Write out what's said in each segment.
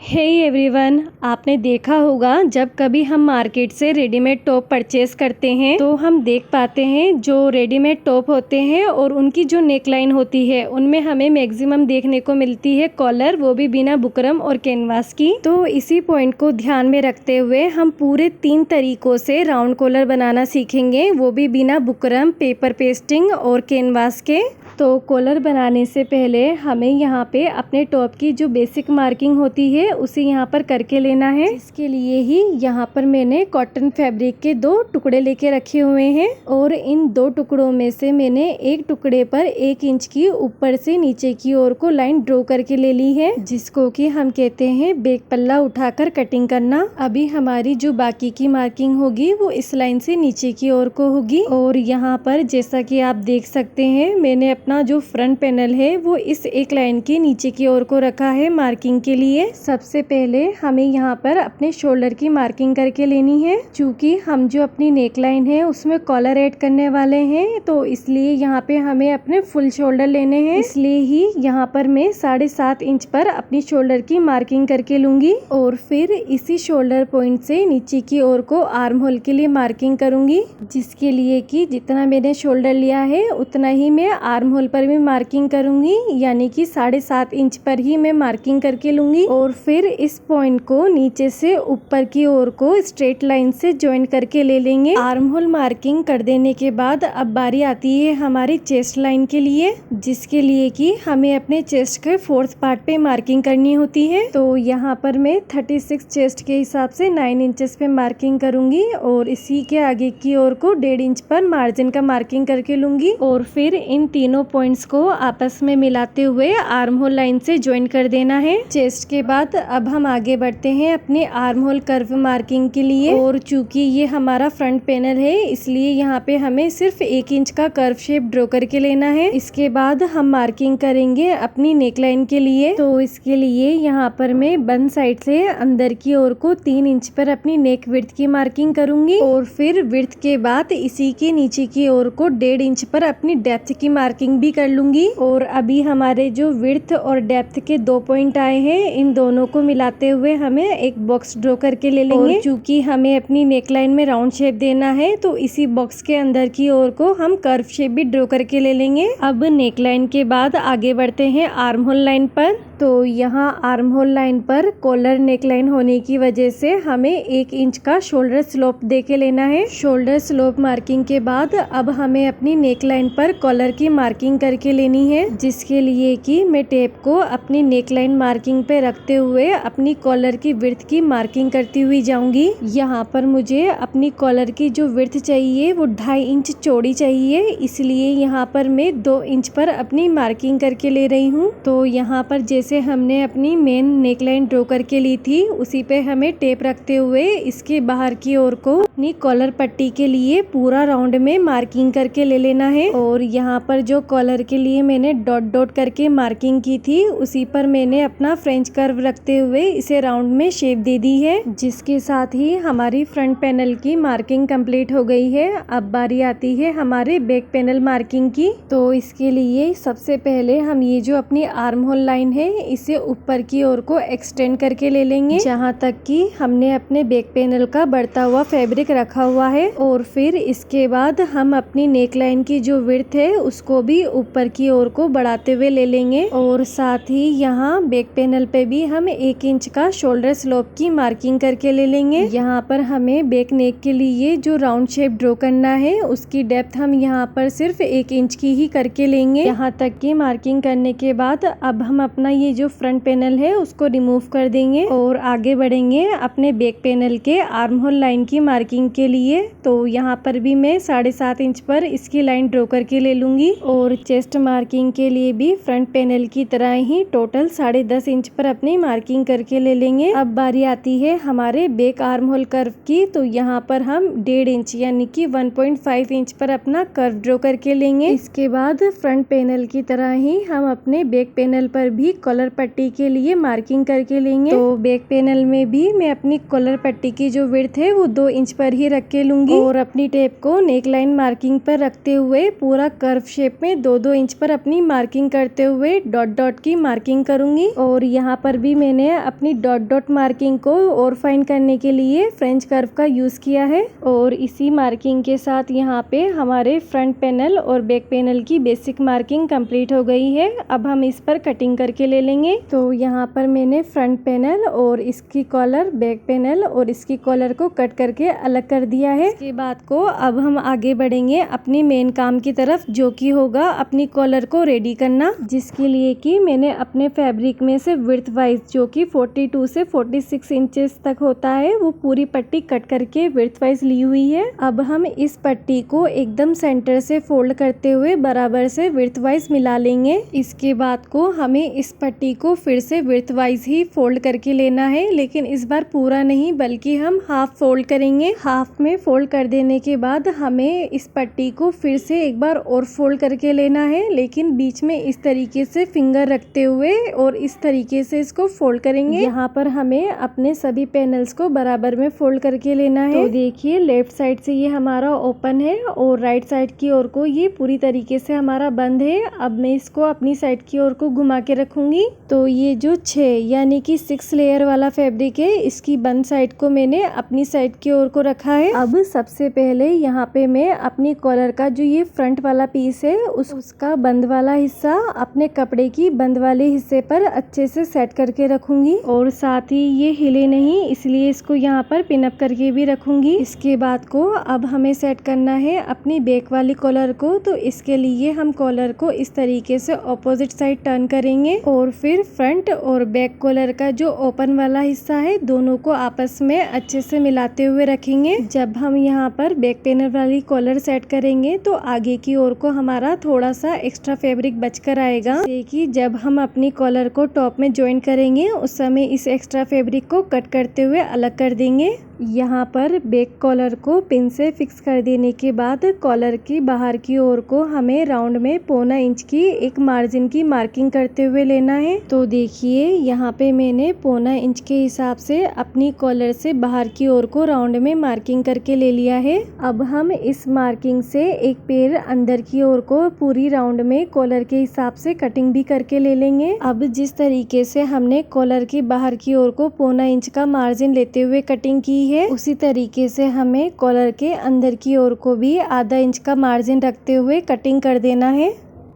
Hey everyone, आपने देखा होगा जब कभी हम मार्केट से रेडीमेड टॉप परचेज करते हैं तो हम देख पाते हैं जो रेडीमेड टॉप होते हैं और उनकी जो नेकलाइन होती है उनमें हमें मैक्सिमम देखने को मिलती है कॉलर, वो भी बिना बुकरम और कैनवास की। तो इसी पॉइंट को ध्यान में रखते हुए हम पूरे 3 तरीकों से राउंड कॉलर बनाना सीखेंगे, वो भी बिना बुकरम, पेपर पेस्टिंग और कैनवास के। तो कॉलर बनाने से पहले हमें यहाँ पे अपने टॉप की जो बेसिक मार्किंग होती है उसे यहाँ पर करके लेना है। इसके लिए ही यहाँ पर मैंने कॉटन फैब्रिक के 2 टुकड़े लेके रखे हुए हैं और इन 2 टुकड़ों में से मैंने एक टुकड़े पर 1 इंच की ऊपर से नीचे की ओर को लाइन ड्रॉ करके ले ली है, जिसको कि हम कहते हैं बैक पल्ला उठाकर कटिंग करना। अभी हमारी जो बाकी की मार्किंग होगी वो इस लाइन से नीचे की ओर को होगी। और यहाँ पर जैसा कि आप देख सकते हैं मैंने अपना जो फ्रंट पैनल है वो इस एक लाइन के नीचे की ओर को रखा है मार्किंग के लिए। सबसे पहले हमें यहाँ पर अपने शोल्डर की मार्किंग करके लेनी है। चूंकि हम जो अपनी नेक लाइन है उसमें कॉलर ऐड करने वाले हैं तो इसलिए यहाँ पे हमें अपने फुल शोल्डर लेने हैं। इसलिए ही यहाँ पर मैं 7.5 इंच पर अपनी शोल्डर की मार्किंग करके लूंगी और फिर इसी शोल्डर पॉइंट से नीचे की ओर को आर्म होल के लिए मार्किंग करूंगी, जिसके लिए कि जितना मैंने शोल्डर लिया है उतना ही मैं आर्म होल पर भी मार्किंग करूंगी, यानी कि 7.5 इंच पर ही मैं मार्किंग करके लूंगी। और फिर इस पॉइंट को नीचे से ऊपर की ओर को स्ट्रेट लाइन से ज्वाइन करके ले लेंगे। आर्म होल मार्किंग कर देने के बाद अब बारी आती है हमारी चेस्ट लाइन के लिए, जिसके लिए कि हमें अपने चेस्ट के 4th पार्ट पे मार्किंग करनी होती है। तो यहाँ पर मैं 36 चेस्ट के हिसाब से 9 इंचेस पे मार्किंग करूंगी और इसी के आगे की ओर को 1.5 इंच पर मार्जिन का मार्किंग करके लूंगी। और फिर इन तीनों पॉइंट्स को आपस में मिलाते हुए आर्म होल लाइन से ज्वाइन कर देना है। चेस्ट के बाद अब हम आगे बढ़ते हैं अपने आर्म होल कर्व मार्किंग के लिए। और चूंकि ये हमारा फ्रंट पैनल है इसलिए यहाँ पे हमें सिर्फ 1 इंच का कर्व शेप ड्रॉ करके लेना है। इसके बाद हम मार्किंग करेंगे अपनी नेकलाइन के लिए। तो इसके लिए यहाँ पर मैं बन साइड से अंदर की ओर को 3 इंच पर अपनी नेक विड्थ की मार्किंग करूंगी और फिर विड्थ के बाद इसी के नीचे की ओर को 1.5 इंच पर अपनी डेप्थ की मार्किंग भी कर लूंगी। और अभी हमारे जो विड्थ और डेप्थ के 2 पॉइंट आए हैं, इन दोनों को मिलाते हुए हमें एक बॉक्स ड्रॉ करके ले लेंगे। और चूंकि हमें अपनी नेकलाइन में राउंड शेप देना है तो इसी बॉक्स के अंदर की ओर को हम कर्व शेप भी ड्रॉ करके ले लेंगे। अब नेकलाइन के बाद आगे बढ़ते हैं आर्म होल लाइन पर। तो यहाँ आर्म होल लाइन पर कॉलर नेकलाइन होने की वजह से हमें 1 इंच का शोल्डर स्लोप दे के लेना है। शोल्डर स्लोप मार्किंग के बाद अब हमें अपनी नेकलाइन पर कॉलर की मार्किंग करके लेनी है, जिसके लिए कि मैं टेप को अपनी नेकलाइन मार्किंग पे रखते हुए अपनी कॉलर की विड्थ की मार्किंग करती हुई जाऊंगी। यहाँ पर मुझे अपनी कॉलर की जो विड्थ चाहिए वो 2.5 इंच चौड़ी चाहिए, इसलिए यहाँ पर मैं 2 इंच पर अपनी मार्किंग करके ले रही हूँ। तो यहाँ पर जैसे हमने अपनी मेन नेकलाइन ड्रॉ करके ली थी उसी पे हमें टेप रखते हुए इसके बाहर की ओर को अपनी कॉलर पट्टी के लिए पूरा राउंड में मार्किंग करके ले लेना है। और यहाँ पर जो कॉलर के लिए मैंने डॉट डॉट करके मार्किंग की थी उसी पर मैंने अपना फ्रेंच कर्व रखते हुए इसे राउंड में शेप दे दी है, जिसके साथ ही हमारी फ्रंट पैनल की मार्किंग कंप्लीट हो गई है। अब बारी आती है हमारे बैक पैनल मार्किंग की। तो इसके लिए सबसे पहले हम ये जो अपनी आर्म होल लाइन है इसे ऊपर की ओर को एक्सटेंड करके ले लेंगे जहाँ तक कि हमने अपने बैक पैनल का बढ़ता हुआ फैब्रिक रखा हुआ है। और फिर इसके बाद हम अपनी नेक लाइन की जो विड्थ है उसको भी ऊपर की ओर को बढ़ाते हुए ले लेंगे। और साथ ही यहाँ बैक पैनल पे भी हम 1 इंच का शोल्डर स्लोप की मार्किंग करके ले लेंगे। यहाँ पर हमें बैक नेक के लिए जो राउंड शेप ड्रॉ करना है उसकी डेप्थ हम यहाँ पर सिर्फ 1 इंच की ही करके लेंगे। यहाँ तक की मार्किंग करने के बाद अब हम अपना ये जो फ्रंट पैनल है उसको रिमूव कर देंगे और आगे बढ़ेंगे अपने बैक पैनल के आर्म होल लाइन की मार्किंग के लिए। तो यहाँ पर भी मैं 7.5 इंच पर इसकी लाइन ड्रॉ करके ले लूंगी। और चेस्ट मार्किंग के लिए भी फ्रंट पैनल की तरह ही टोटल 10.5 इंच पर अपनी मार्किंग करके ले लेंगे। अब बारी आती है हमारे बैक आर्म होल कर्व की। तो यहाँ पर हम 1.5 इंच यानी कि 1.5 इंच पर अपना कर्व ड्रॉ करके लेंगे। इसके बाद फ्रंट पैनल की तरह ही हम अपने बैक पैनल पर भी कॉलर पट्टी के लिए मार्किंग करके लेंगे। तो बैक पैनल में भी मैं अपनी कॉलर पट्टी की जो विड्थ है वो 2 इंच पर ही रख के लूंगी और अपनी टेप को नेक लाइन मार्किंग पर रखते हुए पूरा कर्व शेप में मैं 2-2 इंच पर अपनी मार्किंग करते हुए डॉट डॉट की मार्किंग करूंगी। और यहाँ पर भी मैंने अपनी डॉट डॉट मार्किंग को और फाइन करने के लिए फ्रेंच कर्व का यूज़ किया है। और इसी मार्किंग के साथ यहाँ पे हमारे फ्रंट पैनल और बैक पैनल की बेसिक मार्किंग कंप्लीट हो गई है। अब हम इस पर कटिंग करके ले लेंगे। तो यहाँ पर मैंने फ्रंट पैनल और इसकी कॉलर, बैक पैनल और इसकी कॉलर को कट करके अलग कर दिया है। इसके बाद को अब हम आगे बढ़ेंगे अपनी मेन काम की तरफ, जो कि होगा अपनी कॉलर को रेडी करना, जिसके लिए कि मैंने अपने फैब्रिक में से विड्थ वाइज जो कि 42 से 46 इंचेस तक होता है वो पूरी पट्टी कट करके विड्थ वाइज ली हुई है। अब हम इस पट्टी को एकदम सेंटर से फोल्ड करते हुए बराबर से विड्थ वाइज मिला लेंगे। इसके बाद को हमें इस पट्टी को फिर से विड्थ वाइज ही फोल्ड करके लेना है, लेकिन इस बार पूरा नहीं बल्कि हम हाफ फोल्ड करेंगे। हाफ में फोल्ड कर देने के बाद हमें इस पट्टी को फिर से एक बार और फोल्ड करके लेना है, लेकिन बीच में इस तरीके से फिंगर रखते हुए और इस तरीके से इसको फोल्ड करेंगे। यहाँ पर हमें अपने सभी पैनल्स को बराबर में फोल्ड करके लेना है। तो देखिए लेफ्ट साइड से ये हमारा ओपन है और राइट साइड की ओर को ये पूरी तरीके से हमारा बंद है। अब मैं इसको अपनी साइड की ओर को घुमा के रखूंगी। तो ये जो 6 यानी कि 6 लेयर वाला फैब्रिक है, इसकी बंद साइड को मैंने अपनी साइड की ओर को रखा है। अब सबसे पहले यहाँ पे मैं अपनी कॉलर का जो ये फ्रंट वाला पीस है उसका बंद वाला हिस्सा अपने कपड़े की बंद वाले हिस्से पर अच्छे से सेट करके रखूंगी और साथ ही ये हिले नहीं इसलिए इसको यहाँ पर पिन अप करके भी रखूंगी। इसके बाद को अब हमें सेट करना है अपनी बैक वाली कॉलर को। तो इसके लिए हम कॉलर को इस तरीके से ऑपोजिट साइड टर्न करेंगे और फिर फ्रंट और बैक कॉलर का जो ओपन वाला हिस्सा है दोनों को आपस में अच्छे से मिलाते हुए रखेंगे। जब हम यहाँ पर बैक पैनल वाली कॉलर सेट करेंगे तो आगे की ओर को हमारा थोड़ा सा एक्स्ट्रा फैब्रिक बचकर आएगा, कि जब हम अपनी कॉलर को टॉप में ज्वाइन करेंगे उस समय इस एक्स्ट्रा फैब्रिक को कट करते हुए अलग कर देंगे। यहाँ पर बैक कॉलर को पिन से फिक्स कर देने के बाद कॉलर की बाहर की ओर को हमें राउंड में 1.25 इंच की एक मार्जिन की मार्किंग करते हुए लेना है। तो देखिए यहाँ पे मैंने 1.25 इंच के हिसाब से अपनी कॉलर से बाहर की ओर को राउंड में मार्किंग करके ले लिया है। अब हम इस मार्किंग से एक पैर अंदर की ओर को पूरी राउंड में कॉलर के हिसाब से कटिंग भी करके ले लेंगे। अब जिस तरीके से हमने कॉलर की बाहर की ओर को 1.25 इंच का मार्जिन लेते हुए कटिंग की है, उसी तरीके से हमें कॉलर के अंदर की ओर को भी आधा इंच का मार्जिन रखते हुए कटिंग कर देना है।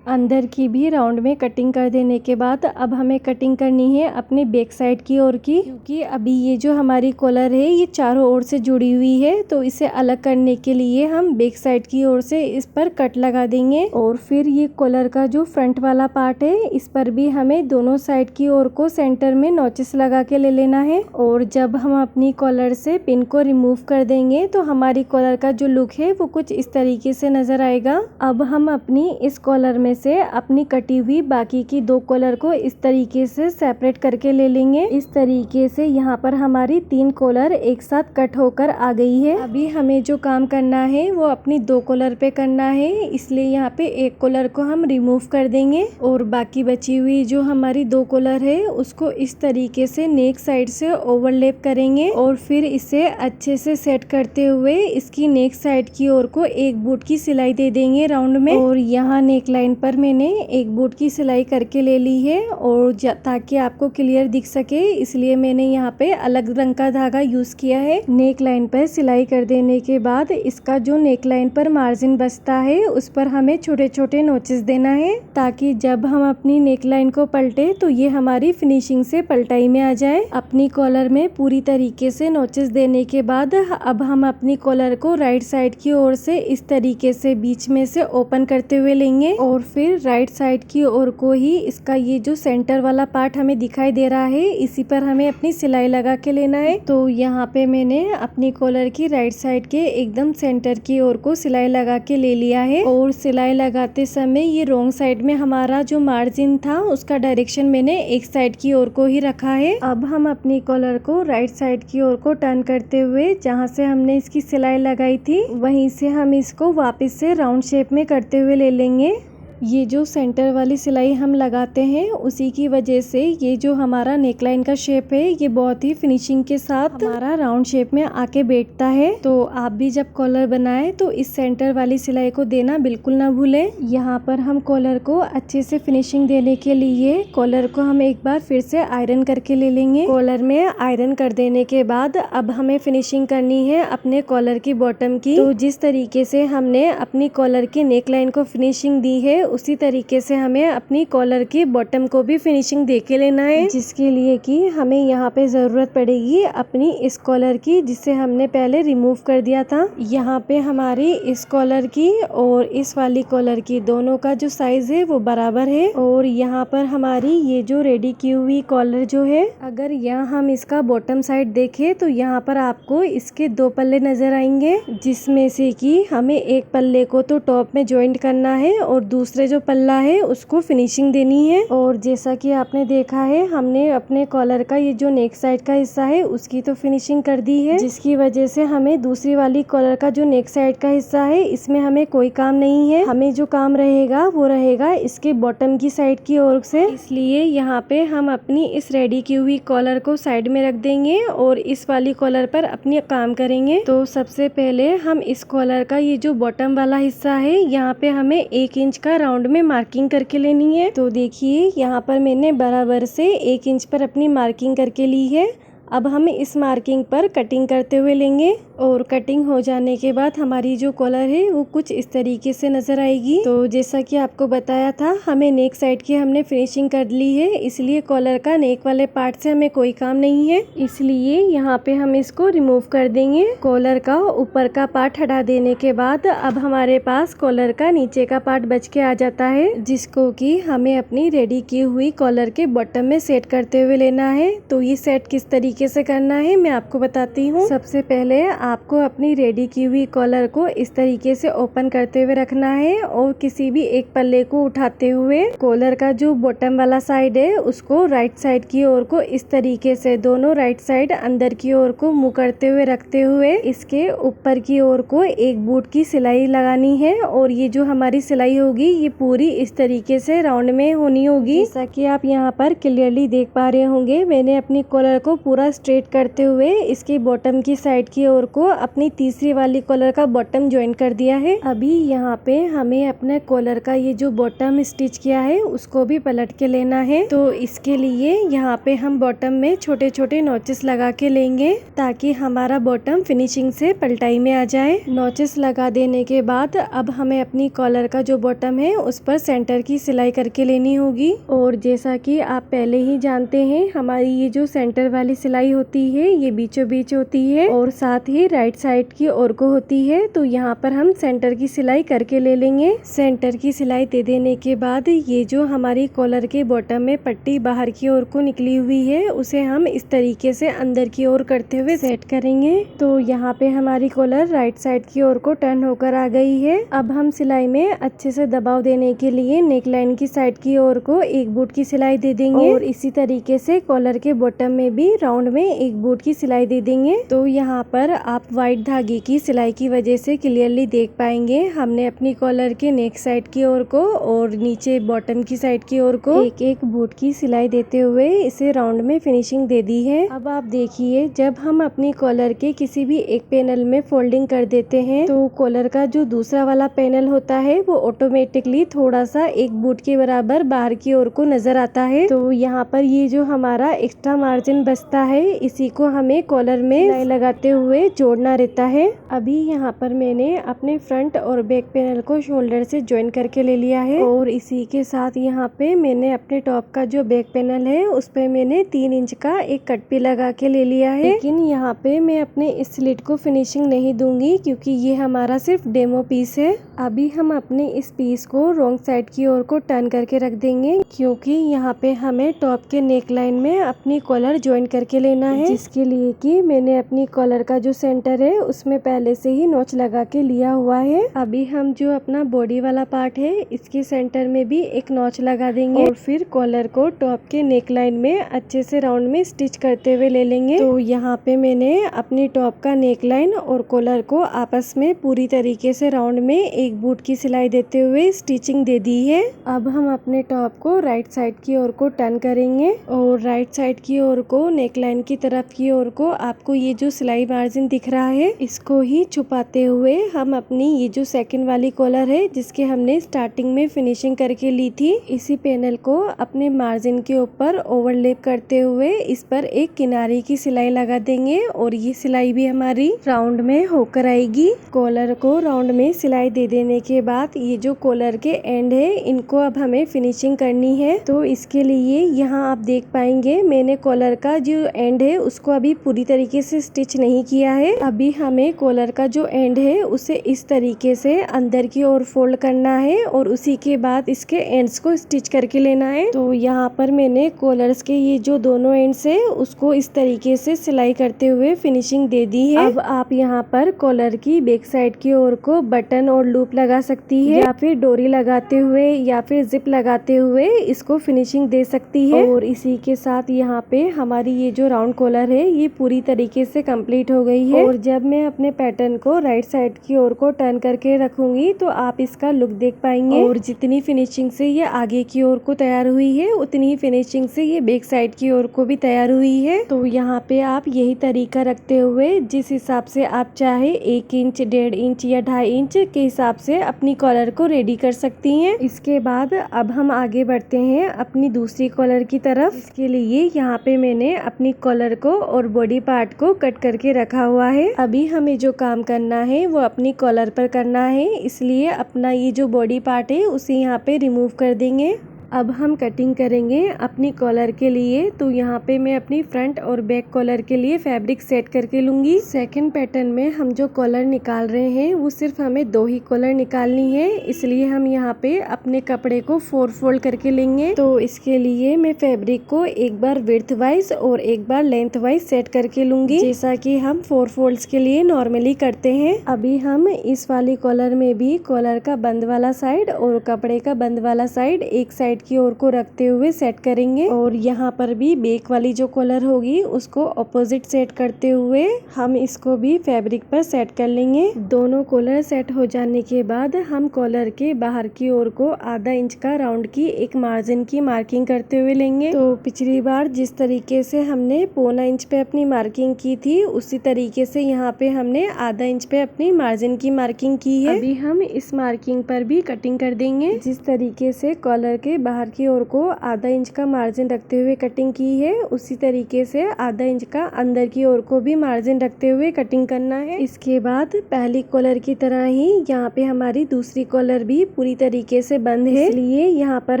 अंदर की भी राउंड में कटिंग कर देने के बाद अब हमें कटिंग करनी है अपने बैक साइड की ओर की, क्योंकि अभी ये जो हमारी कॉलर है ये चारों ओर से जुड़ी हुई है। तो इसे अलग करने के लिए हम बैक साइड की ओर से इस पर कट लगा देंगे और फिर ये कॉलर का जो फ्रंट वाला पार्ट है इस पर भी हमें दोनों साइड की ओर को सेंटर में नॉचेस लगा के ले लेना है। और जब हम अपनी कॉलर से पिन को रिमूव कर देंगे तो हमारी कॉलर का जो लुक है वो कुछ इस तरीके से नजर आएगा। अब हम अपनी इस कॉलर में से अपनी कटी हुई बाकी की 2 कॉलर को इस तरीके से सेपरेट करके ले लेंगे। इस तरीके से यहाँ पर हमारी 3 कॉलर एक साथ कट होकर आ गई है। अभी हमें जो काम करना है वो अपनी 2 कॉलर पे करना है, इसलिए यहाँ पे एक कॉलर को हम रिमूव कर देंगे और बाकी बची हुई जो हमारी 2 कॉलर है उसको इस तरीके से नेक साइड से ओवरलैप करेंगे और फिर इसे अच्छे से सेट करते हुए इसकी नेक साइड की ओर को एक बूट की सिलाई दे देंगे राउंड में। और यहाँ नेक लाइन पर मैंने एक बूट की सिलाई करके ले ली है और ताकि आपको क्लियर दिख सके इसलिए मैंने यहाँ पे अलग रंग का धागा यूज किया है। नेक लाइन पर सिलाई कर देने के बाद इसका जो नेक लाइन पर मार्जिन बचता है उस पर हमें छोटे छोटे नोचेस देना है, ताकि जब हम अपनी नेक लाइन को पलटे तो ये हमारी फिनिशिंग से पलटाई में आ जाए। अपनी कॉलर में पूरी तरीके से नोचेस देने के बाद अब हम अपनी कॉलर को राइट साइड की ओर से इस तरीके से बीच में से ओपन करते हुए लेंगे और फिर राइट साइड की ओर को ही इसका ये जो सेंटर वाला पार्ट हमें दिखाई दे रहा है इसी पर हमें अपनी सिलाई लगा के लेना है। तो यहाँ पे मैंने अपनी कॉलर की राइट साइड के एकदम सेंटर की ओर को सिलाई लगा के ले लिया है और सिलाई लगाते समय ये रॉन्ग साइड में हमारा जो मार्जिन था उसका डायरेक्शन मैंने एक साइड की ओर को ही रखा है। अब हम अपनी कॉलर को राइट साइड की ओर को टर्न करते हुए जहाँ से हमने इसकी सिलाई लगाई थी वहीं से हम इसको वापस से राउंड शेप में करते हुए ले लेंगे। ये जो सेंटर वाली सिलाई हम लगाते हैं उसी की वजह से ये जो हमारा नेकलाइन का शेप है ये बहुत ही फिनिशिंग के साथ हमारा राउंड शेप में आके बैठता है। तो आप भी जब कॉलर बनाए तो इस सेंटर वाली सिलाई को देना बिल्कुल ना भूलें। यहाँ पर हम कॉलर को अच्छे से फिनिशिंग देने के लिए कॉलर को हम एक बार फिर से आयरन करके ले लेंगे। कॉलर में आयरन कर देने के बाद अब हमें फिनिशिंग करनी है अपने कॉलर की बॉटम की। तो जिस तरीके से हमने अपनी कॉलर की नेक लाइन को फिनिशिंग दी है उसी तरीके से हमें अपनी कॉलर की बॉटम को भी फिनिशिंग दे के लेना है, जिसके लिए कि हमें यहाँ पे जरूरत पड़ेगी अपनी इस कॉलर की जिसे हमने पहले रिमूव कर दिया था। यहाँ पे हमारी इस कॉलर की और इस वाली कॉलर की दोनों का जो साइज है वो बराबर है। और यहाँ पर हमारी ये जो रेडी की हुई कॉलर जो है, अगर यहाँ हम इसका बॉटम साइड देखें तो यहाँ पर आपको इसके 2 पल्ले नजर आएंगे, जिसमें से कि हमें एक पल्ले को तो टॉप में ज्वाइंट करना है और दूसरे जो पल्ला है उसको फिनिशिंग देनी है। और जैसा कि आपने देखा है हमने अपने कॉलर का ये जो नेक साइड का हिस्सा है उसकी तो फिनिशिंग कर दी है, जिसकी वजह से हमें दूसरी वाली कॉलर का जो नेक साइड का हिस्सा है इसमें हमें कोई काम नहीं है। हमें जो काम रहेगा वो रहेगा इसके बॉटम की साइड की ओर से। इसलिए यहाँ पे हम अपनी इस रेडी की हुई कॉलर को साइड में रख देंगे और इस वाली कॉलर पर अपनी काम करेंगे। तो सबसे पहले हम इस कॉलर का ये जो बॉटम वाला हिस्सा है यहाँ पे हमें 1 इंच का राउंड में मार्किंग करके लेनी है। तो देखिए यहाँ पर मैंने बराबर से 1 इंच पर अपनी मार्किंग करके ली है। अब हम इस मार्किंग पर कटिंग करते हुए लेंगे और कटिंग हो जाने के बाद हमारी जो कॉलर है वो कुछ इस तरीके से नजर आएगी। तो जैसा कि आपको बताया था हमें नेक साइड की हमने फिनिशिंग कर ली है, इसलिए कॉलर का नेक वाले पार्ट से हमें कोई काम नहीं है, इसलिए यहाँ पे हम इसको रिमूव कर देंगे। कॉलर का ऊपर का पार्ट हटा देने के बाद अब हमारे पास कॉलर का नीचे का पार्ट बच के आ जाता है, जिसको कि हमें अपनी रेडी की हुई कॉलर के बॉटम में सेट करते हुए लेना है। तो ये सेट किस तरीके से करना है मैं आपको बताती हूँ। सबसे पहले आपको अपनी रेडी की हुई कॉलर को इस तरीके से ओपन करते हुए रखना है और किसी भी एक पल्ले को उठाते हुए कॉलर का जो बॉटम वाला साइड है उसको राइट साइड की ओर को इस तरीके से दोनों राइट साइड अंदर की ओर को मुंह करते हुए रखते हुए इसके ऊपर की ओर को एक बूट की सिलाई लगानी है। और ये जो हमारी सिलाई होगी ये पूरी इस तरीके से राउंड में होनी होगी। जैसा कि आप यहाँ पर क्लियरली देख पा रहे होंगे मैंने अपनी कॉलर को पूरा स्ट्रेट करते हुए इसकी बॉटम की साइड की ओर को अपनी तीसरी वाली कॉलर का बॉटम ज्वाइन कर दिया है। अभी यहाँ पे हमें अपने कॉलर का ये जो बॉटम स्टिच किया है उसको भी पलट के लेना है। तो इसके लिए यहाँ पे हम बॉटम में छोटे छोटे नॉचेस लगा के लेंगे ताकि हमारा बॉटम फिनिशिंग से पलटाई में आ जाए। नॉचेस लगा देने के बाद अब हमें अपनी कॉलर का जो बॉटम है उस पर सेंटर की सिलाई करके लेनी होगी। और जैसा कि आप पहले ही जानते हैं हमारी ये जो सेंटर वाली सिलाई होती है ये बीचों बीच होती है और साथ ही राइट साइड की ओर को होती है। तो यहाँ पर हम सेंटर की सिलाई करके ले लेंगे। सेंटर की सिलाई दे देने के बाद ये जो हमारी कॉलर के बॉटम में पट्टी बाहर की ओर को निकली हुई है उसे हम इस तरीके से अंदर की ओर करते हुए सेट करेंगे। तो यहाँ पे हमारी कॉलर राइट साइड की ओर को टर्न होकर आ गई है। अब हम सिलाई में अच्छे से दबाव देने के लिए नेक लाइन की साइड की ओर को एक बूट की सिलाई दे देंगे और इसी तरीके से कॉलर के बॉटम में भी राउंड में एक बूट की सिलाई दे देंगे। तो यहाँ पर आप व्हाइट धागे की सिलाई की वजह से क्लियरली देख पाएंगे हमने अपनी कॉलर के नेक साइड की ओर को और नीचे बॉटम की साइड की ओर को एक एक बूट की सिलाई देते हुए इसे राउंड में फिनिशिंग दे दी है। अब आप देखिए जब हम अपनी कॉलर के किसी भी एक पैनल में फोल्डिंग कर देते हैं तो कॉलर का जो दूसरा वाला पैनल होता है वो ऑटोमेटिकली थोड़ा सा एक बूट के बराबर बाहर की ओर को नजर आता है। तो यहाँ पर ये जो हमारा एक्स्ट्रा मार्जिन बचता है इसी को हमें कॉलर में सिलाई लगाते हुए जोड़ना रहता है। अभी यहाँ पर मैंने अपने फ्रंट और बैक पैनल को शोल्डर से ज्वाइन करके ले लिया है और इसी के साथ यहाँ पे मैंने अपने टॉप का जो बैक पैनल है उस पे मैंने 3 इंच का एक कट भी लगा के ले लिया है। लेकिन यहाँ पे मैं अपने इस स्लिट को फिनिशिंग नहीं दूंगी क्योंकि ये हमारा सिर्फ डेमो पीस है। अभी हम अपने इस पीस को रॉन्ग साइड की ओर को टर्न करके रख देंगे क्योंकि यहाँ पे हमें टॉप के नेक लाइन में अपनी कॉलर ज्वाइन करके लेना है, जिसके लिए कि मैंने अपनी कॉलर का जो सेंटर है उसमें पहले से ही नॉच लगा के लिया हुआ है। अभी हम जो अपना बॉडी वाला पार्ट है इसके सेंटर में भी एक नॉच लगा देंगे और फिर कॉलर को टॉप के नेक लाइन में अच्छे से राउंड में स्टिच करते हुए ले लेंगे। तो यहाँ पे मैंने अपनी टॉप का नेक लाइन और कॉलर को आपस में पूरी तरीके से राउंड में एक बूट की सिलाई देते हुए स्टिचिंग दे दी है। अब हम अपने टॉप को राइट साइड की ओर को टर्न करेंगे और राइट साइड की ओर को नेक लाइन की तरफ की ओर को आपको ये जो सिलाई मार्जिन दिख रहा है इसको ही छुपाते हुए हम अपनी ये जो सेकंड वाली कॉलर है जिसके हमने स्टार्टिंग में फिनिशिंग करके ली थी, इसी पैनल को अपने मार्जिन के ऊपर ओवरलैप करते हुए इस पर एक किनारे की सिलाई लगा देंगे और ये सिलाई भी हमारी राउंड में होकर आएगी। कॉलर को राउंड में सिलाई दे देने के बाद ये जो कॉलर के एंड है इनको अब हमें फिनिशिंग करनी है। तो इसके लिए यहाँ आप देख पाएंगे मैंने कॉलर का जो एंड है उसको अभी पूरी तरीके से स्टिच नहीं किया है। अभी हमें कॉलर का जो एंड है उसे इस तरीके से अंदर की ओर फोल्ड करना है और उसी के बाद इसके एंड्स को स्टिच करके लेना है। तो यहाँ पर मैंने कॉलर्स के ये जो दोनों एंड्स है उसको इस तरीके से सिलाई करते हुए फिनिशिंग दे दी है। अब आप यहाँ पर कॉलर की बैक साइड की ओर को बटन और लूप लगा सकती है या फिर डोरी लगाते हुए या फिर जिप लगाते हुए इसको फिनिशिंग दे सकती है। और इसी के साथ यहाँ पे हमारी ये जो राउंड कॉलर है ये पूरी तरीके से कंप्लीट हो गई है। और जब मैं अपने पैटर्न को राइट साइड की ओर को टर्न करके रखूंगी तो आप इसका लुक देख पाएंगे और जितनी फिनिशिंग से ये आगे की ओर को तैयार हुई है उतनी ही फिनिशिंग से ये बैक साइड की ओर को भी तैयार हुई है। तो यहाँ पे आप यही तरीका रखते हुए जिस हिसाब से आप चाहे 1 इंच 1.5 इंच या 2.5 इंच के हिसाब से अपनी कॉलर को रेडी कर सकती हैं। इसके बाद अब हम आगे बढ़ते हैं अपनी दूसरी कॉलर की तरफ। इसके लिए यहाँ पे मैंने अपनी कॉलर को और बॉडी पार्ट को कट करके रखा हुआ है। अभी हमें जो काम करना है वो अपनी कॉलर पर करना है, इसलिए अपना ये जो बॉडी पार्ट है उसे यहाँ पे रिमूव कर देंगे। अब हम कटिंग करेंगे अपनी कॉलर के लिए। तो यहाँ पे मैं अपनी फ्रंट और बैक कॉलर के लिए फैब्रिक सेट करके लूंगी। सेकंड पैटर्न में हम जो कॉलर निकाल रहे हैं वो सिर्फ हमें 2 ही कॉलर निकालनी है, इसलिए हम यहाँ पे अपने कपड़े को 4 फोल्ड करके लेंगे। तो इसके लिए मैं फैब्रिक को एक बार विड्थ वाइज और एक बार लेंथ वाइज सेट करके लूंगी, जैसा कि हम 4 फोल्ड्स के लिए नॉर्मली करते हैं। अभी हम इस वाली कॉलर में भी कॉलर का बंद वाला साइड और कपड़े का बंद वाला साइड एक साइड की ओर को रखते हुए सेट करेंगे और यहाँ पर भी बैक वाली जो कॉलर होगी उसको ऑपोजिट सेट करते हुए हम इसको भी फैब्रिक पर सेट कर लेंगे। दोनों कॉलर सेट हो जाने के बाद हम कॉलर के बाहर की ओर को आधा इंच का राउंड की एक मार्जिन की मार्किंग करते हुए लेंगे। तो पिछली बार जिस तरीके से हमने 1.25 इंच पे अपनी मार्किंग की थी उसी तरीके से यहाँ पे हमने आधा इंच पे अपनी मार्जिन की मार्किंग की है। अभी हम इस मार्किंग पर भी कटिंग कर देंगे। जिस तरीके से कॉलर के बाहर की ओर को आधा इंच का मार्जिन रखते हुए कटिंग की है उसी तरीके से आधा इंच का अंदर की ओर को भी मार्जिन रखते हुए कटिंग करना है। इसके बाद पहली कॉलर की तरह ही यहाँ पे हमारी दूसरी कॉलर भी पूरी तरीके से बंद है, इसलिए यहाँ पर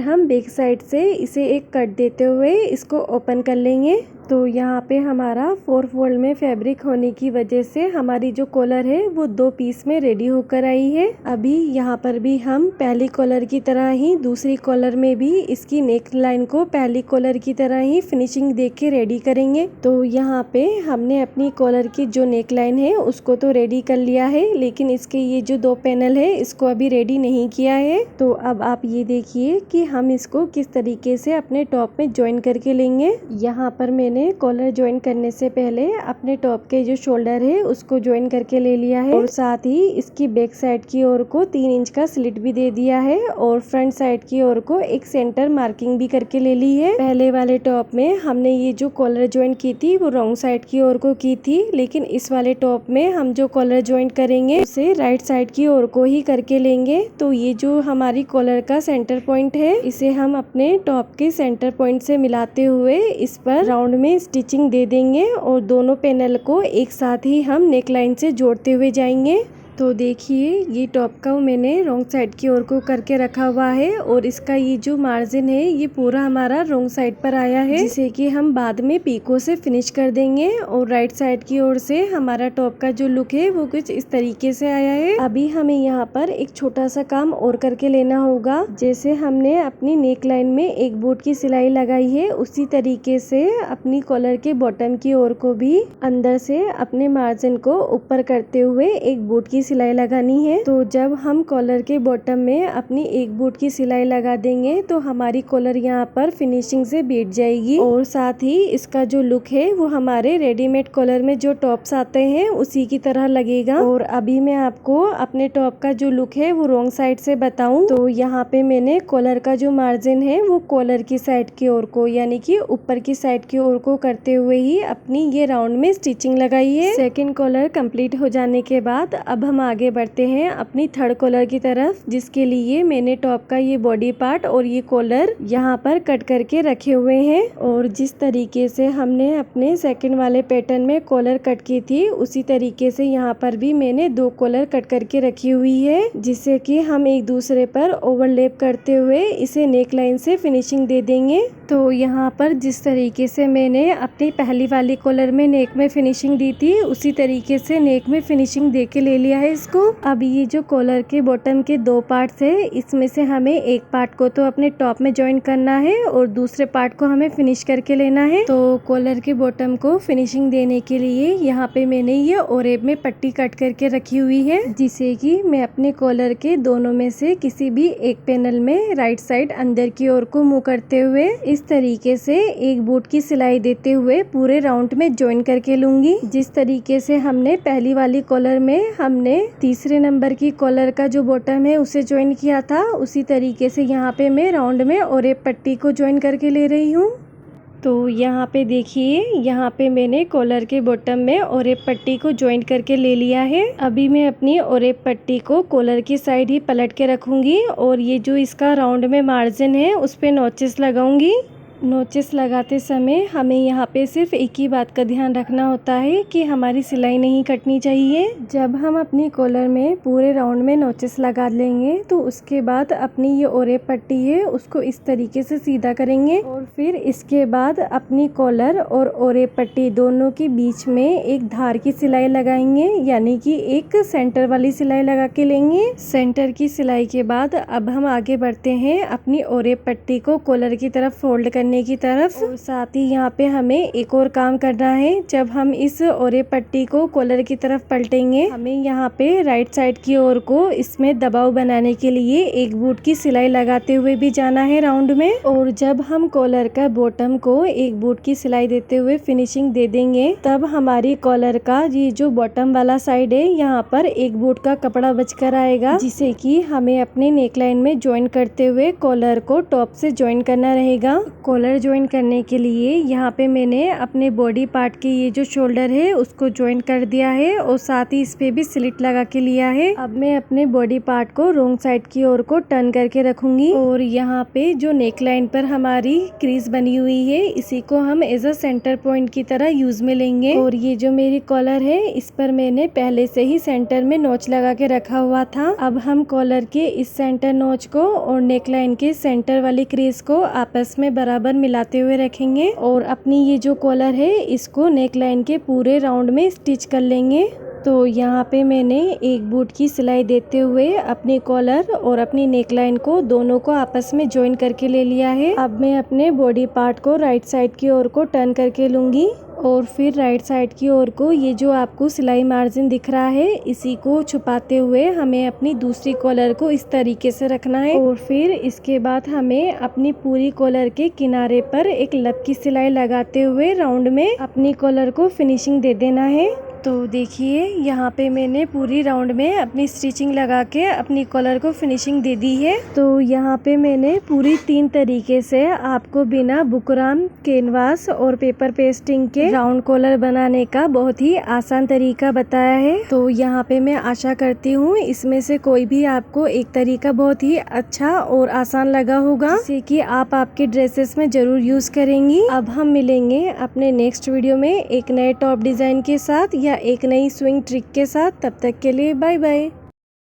हम बैक साइड से इसे एक कट देते हुए इसको ओपन कर लेंगे। तो यहाँ पे हमारा 4 फोल्ड में फैब्रिक होने की वजह से हमारी जो कॉलर है वो 2 पीस में रेडी होकर आई है। अभी यहाँ पर भी हम पहली कॉलर की तरह ही दूसरी कॉलर में भी इसकी नेक लाइन को पहली कॉलर की तरह ही फिनिशिंग देके के रेडी करेंगे। तो यहाँ पे हमने अपनी कॉलर की जो नेक लाइन है उसको तो रेडी कर लिया है, लेकिन इसके ये जो 2 पैनल है इसको अभी रेडी नहीं किया है। तो अब आप ये देखिए कि हम इसको किस तरीके से अपने टॉप में ज्वाइन करके लेंगे। यहाँ पर मैंने कॉलर ज्वाइन करने से पहले अपने टॉप के जो शोल्डर है उसको ज्वाइन करके ले लिया है और साथ ही इसकी बैक साइड की ओर को 3 इंच का स्लिट भी दे दिया है और फ्रंट साइड की ओर को एक सेंटर मार्किंग भी करके ले ली है। पहले वाले टॉप में हमने ये जो कॉलर ज्वाइन की थी वो रॉन्ग साइड की ओर को की थी, लेकिन इस वाले टॉप में हम जो कॉलर ज्वाइन करेंगे उसे राइट साइड की ओर को ही करके लेंगे। तो ये जो हमारी कॉलर का सेंटर पॉइंट है इसे हम अपने टॉप के सेंटर पॉइंट से मिलाते हुए इस पर राउंड में स्टिचिंग दे देंगे और दोनों पैनल को एक साथ ही हम नेक लाइन से जोड़ते हुए जाएंगे। तो देखिए ये टॉप का मैंने रॉन्ग साइड की ओर को करके रखा हुआ है और इसका ये जो मार्जिन है ये पूरा हमारा रॉन्ग साइड पर आया है, जिसे कि हम बाद में पीको से फिनिश कर देंगे। और राइट साइड की ओर से हमारा टॉप का जो लुक है वो कुछ इस तरीके से आया है। अभी हमें यहाँ पर एक छोटा सा काम और करके लेना होगा। जैसे हमने अपनी नेक लाइन में एक बूट की सिलाई लगाई है, उसी तरीके से अपनी कॉलर के बॉटम की ओर को भी अंदर से अपने मार्जिन को ऊपर करते हुए एक बूट की सिलाई लगानी है। तो जब हम कॉलर के बॉटम में अपनी एक बूट की सिलाई लगा देंगे तो हमारी कॉलर यहाँ पर फिनिशिंग से बैठ जाएगी और साथ ही इसका जो लुक है वो हमारे रेडीमेड कॉलर में जो टॉप्स आते हैं उसी की तरह लगेगा। और अभी मैं आपको अपने टॉप का जो लुक है वो रॉन्ग साइड से बताऊं तो यहाँ पे मैंने कॉलर का जो मार्जिन है वो कॉलर की साइड की ओर को यानी कि ऊपर की साइड की ओर को करते हुए ही अपनी ये राउंड में स्टिचिंग लगाई है। सेकेंड कॉलर कंप्लीट हो जाने के बाद अब हम आगे बढ़ते हैं अपनी थर्ड कॉलर की तरफ, जिसके लिए मैंने टॉप का ये बॉडी पार्ट और ये कॉलर यहाँ पर कट करके रखे हुए हैं। और जिस तरीके से हमने अपने सेकंड वाले पैटर्न में कॉलर कट की थी उसी तरीके से यहाँ पर भी मैंने 2 कॉलर कट करके रखी हुई है, जिससे कि हम एक दूसरे पर ओवरलैप करते हुए इसे नेक लाइन से फिनिशिंग दे देंगे। तो यहाँ पर जिस तरीके से मैंने अपनी पहली वाली कॉलर में नेक में फिनिशिंग दी थी उसी तरीके से नेक में फिनिशिंग दे के ले लिया है इसको। अब ये जो कॉलर के बॉटम के 2 पार्ट्स है, इसमें से हमें एक पार्ट को तो अपने टॉप में ज्वाइन करना है और दूसरे पार्ट को हमें फिनिश करके लेना है। तो कॉलर के बॉटम को फिनिशिंग देने के लिए यहाँ पे मैंने ये ओरेब में पट्टी कट करके रखी हुई है, जिसे कि मैं अपने कॉलर के दोनों में से किसी भी एक पैनल में राइट साइड अंदर की ओर को मुंह करते हुए इस तरीके से एक बूट की सिलाई देते हुए पूरे राउंड में ज्वाइन करके लूंगी। जिस तरीके से हमने पहली वाली कॉलर में हमने तीसरे नंबर की कॉलर का जो बॉटम है उसे ज्वाइन किया था, उसी तरीके से यहाँ पे मैं राउंड में ओरेब पट्टी को ज्वाइन करके ले रही हूँ। तो यहाँ पे देखिए यहाँ पे मैंने कॉलर के बॉटम में ओरेब पट्टी को ज्वाइन करके ले लिया है। अभी मैं अपनी ओरेब पट्टी को कॉलर की साइड ही पलट के रखूंगी और ये जो इसका राउंड में मार्जिन है उस पे नोचेस लगाऊंगी। नोचेस लगाते समय हमें यहाँ पे सिर्फ एक ही बात का ध्यान रखना होता है कि हमारी सिलाई नहीं कटनी चाहिए। जब हम अपनी कॉलर में पूरे राउंड में नोचेस लगा लेंगे तो उसके बाद अपनी ये ओरेब पट्टी है उसको इस तरीके से सीधा करेंगे और फिर इसके बाद अपनी कॉलर और ओरेब पट्टी दोनों के बीच में एक धार की सिलाई लगाएंगे, यानी कि एक सेंटर वाली सिलाई लगा के लेंगे। सेंटर की सिलाई के बाद अब हम आगे बढ़ते हैं अपनी ओरेब पट्टी को कॉलर की तरफ फोल्ड करने की तरफ। और साथ ही यहाँ पे हमें एक और काम करना है। जब हम इस ओरेब पट्टी को कॉलर की तरफ पलटेंगे हमें यहाँ पे राइट साइड की ओर को इसमें दबाव बनाने के लिए एक बूट की सिलाई लगाते हुए भी जाना है राउंड में। और जब हम कॉलर का बॉटम को एक बूट की सिलाई देते हुए फिनिशिंग दे देंगे तब हमारी कॉलर का ये जो बॉटम वाला साइड है यहाँ पर एक बूट का कपड़ा बचकर आएगा, जिसे कि हमें अपने नेकलाइन में ज्वाइन करते हुए कॉलर को टॉप से ज्वाइन करना रहेगा। कॉलर ज्वाइन करने के लिए यहाँ पे मैंने अपने बॉडी पार्ट के ये जो शोल्डर है उसको ज्वाइन कर दिया है और साथ ही इस पे भी स्लिट लगा के लिया है। अब मैं अपने बॉडी पार्ट को रॉन्ग साइड की ओर को टर्न करके रखूंगी और यहाँ पे जो नेक लाइन पर हमारी क्रीज बनी हुई है इसी को हम एज अ सेंटर पॉइंट की तरह यूज में लेंगे। और ये जो मेरी कॉलर है इस पर मैंने पहले से ही सेंटर में नोच लगा के रखा हुआ था। अब हम कॉलर के इस सेंटर नोच को और नेक लाइन के सेंटर वाली क्रीज को आपस में बराबर मिलाते हुए रखेंगे और अपनी ये जो कॉलर है इसको नेक लाइन के पूरे राउंड में स्टिच कर लेंगे। तो यहाँ पे मैंने एक बूट की सिलाई देते हुए अपनी कॉलर और अपनी नेक लाइन को दोनों को आपस में ज्वाइन करके ले लिया है। अब मैं अपने बॉडी पार्ट को राइट साइड की ओर को टर्न करके लूंगी और फिर राइट साइड की ओर को ये जो आपको सिलाई मार्जिन दिख रहा है इसी को छुपाते हुए हमें अपनी दूसरी कॉलर को इस तरीके से रखना है और फिर इसके बाद हमें अपनी पूरी कॉलर के किनारे पर एक लब की सिलाई लगाते हुए राउंड में अपनी कॉलर को फिनिशिंग दे देना है। तो देखिए यहाँ पे मैंने पूरी राउंड में अपनी स्टिचिंग लगा के अपनी कॉलर को फिनिशिंग दे दी है। तो यहाँ पे मैंने पूरी 3 तरीके से आपको बिना बुकराम, कैनवास और पेपर पेस्टिंग के राउंड कॉलर बनाने का बहुत ही आसान तरीका बताया है। तो यहाँ पे मैं आशा करती हूँ इसमें से कोई भी आपको एक तरीका बहुत ही अच्छा और आसान लगा होगा, जिसे कि आप आपके ड्रेसेस में जरूर यूज करेंगी। अब हम मिलेंगे अपने नेक्स्ट वीडियो में एक नए टॉप डिजाइन के साथ। एक नई स्विंग ट्रिक के साथ। तब तक के लिए बाय बाय।